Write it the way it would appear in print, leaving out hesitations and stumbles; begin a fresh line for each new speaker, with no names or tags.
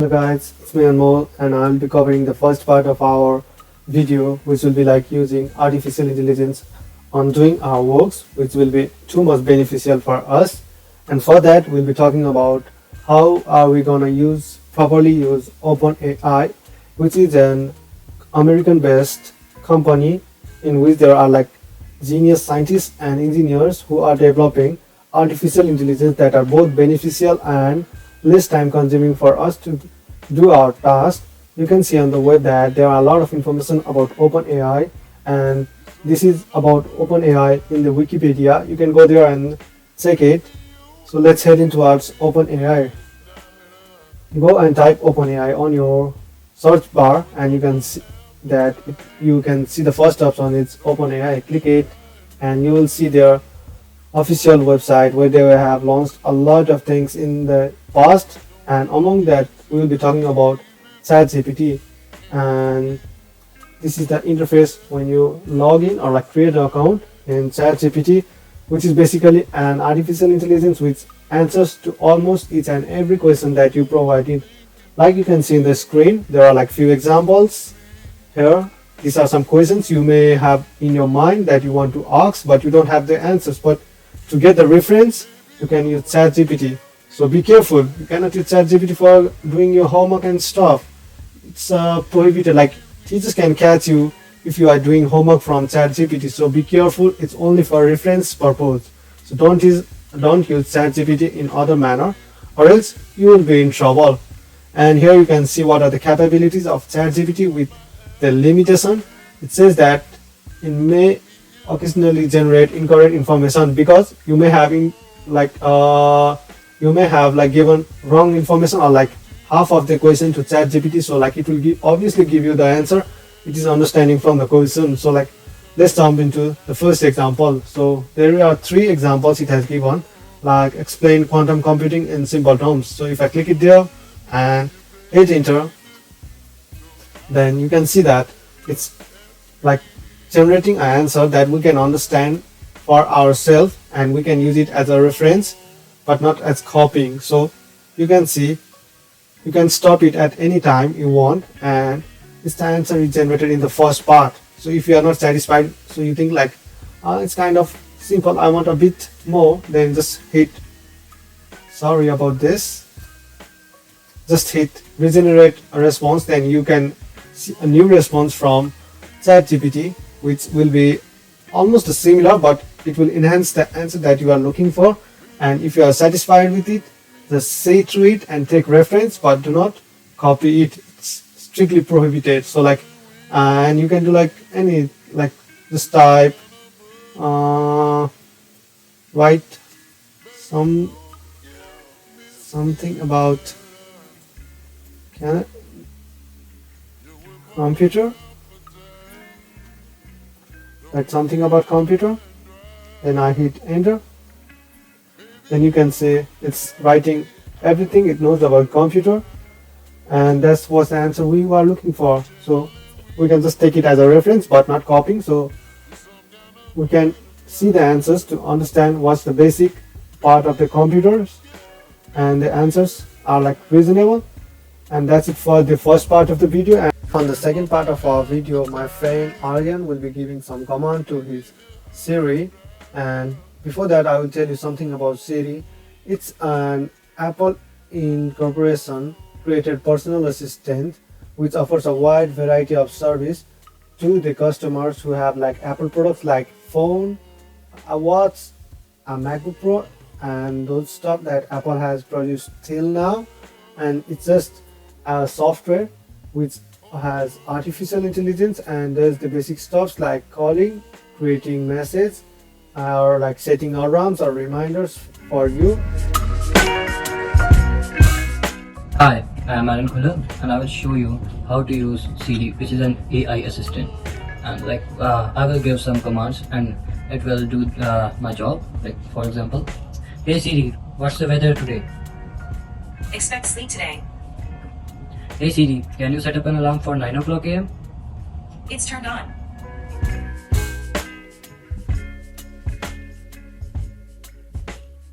Hello guys, it's me Anmol and I'll be covering the first part of our video, which will be like using artificial intelligence on doing our works, which will be too much beneficial for us. And for that we'll be talking about how are we gonna properly use OpenAI, which is an American based company in which there are like genius scientists and engineers who are developing artificial intelligence that are both beneficial and less time consuming for us to do our task. You can see on the web that there are a lot of information about OpenAI, and this is about OpenAI in the Wikipedia. You can go there and check it. So let's head in towards OpenAI. Go and type OpenAI on your search bar and you can see that you can see the first option is OpenAI. Click it and you will see their official website where they have launched a lot of things in the past, and among that we will be talking about ChatGPT. And this is the interface when you log in or like create an account in ChatGPT, which is basically an artificial intelligence which answers to almost each and every question that you provided. Like you can see in the screen, there are like few examples here. These are some questions you may have in your mind that you want to ask but you don't have the answers, but to get the reference you can use ChatGPT. So be careful, you cannot use ChatGPT for doing your homework and stuff. It's prohibited, like teachers can catch you if you are doing homework from ChatGPT. So be careful, it's only for reference purpose. So don't use ChatGPT in other manner or else you will be in trouble. And here you can see what are the capabilities of ChatGPT with the limitation. It says that it may occasionally generate incorrect information because you may have given wrong information or like half of the question to ChatGPT. So like it will obviously give you the answer it is understanding from the question. So like let's jump into the first example. So there are 3 examples it has given, like explain quantum computing in simple terms. So if I click it there and hit enter, then you can see that it's like generating an answer that we can understand for ourselves and we can use it as a reference but not as copying. So you can see you can stop it at any time you want, and this answer is generated in the first part. So if you are not satisfied, so you think like it's kind of simple, I want a bit more, then just hit regenerate a response. Then you can see a new response from ChatGPT which will be almost similar but it will enhance the answer that you are looking for. And if you are satisfied with it, just say through it and take reference but do not copy it. It's strictly prohibited. So like and you can do like any, like just type write something about computer, like something about computer, then I hit enter. Then you can say it's writing everything it knows about computer, and that's what the answer we were looking for. So we can just take it as a reference but not copying, so we can see the answers to understand what's the basic part of the computers, and the answers are like reasonable. And that's it for the first part of the video. And on the second part of our video, my friend Aryan will be giving some command to his Siri. And before that I will tell you something about Siri. It's an Apple Incorporation created personal assistant which offers a wide variety of service to the customers who have like Apple products like phone, a watch, a MacBook Pro, and those stuff that Apple has produced till now. And it's just a software which has artificial intelligence and does the basic stuffs like calling, creating message, or like setting alarms or reminders for you.
Hi, I am Alan Khulla and I will show you how to use Siri, which is an AI assistant. And like I will give some commands and it will do my job. Like for example, hey Siri, what's the weather today?
Expect sleet today.
Hey Siri, can you set up an alarm for 9 o'clock AM?
It's turned on.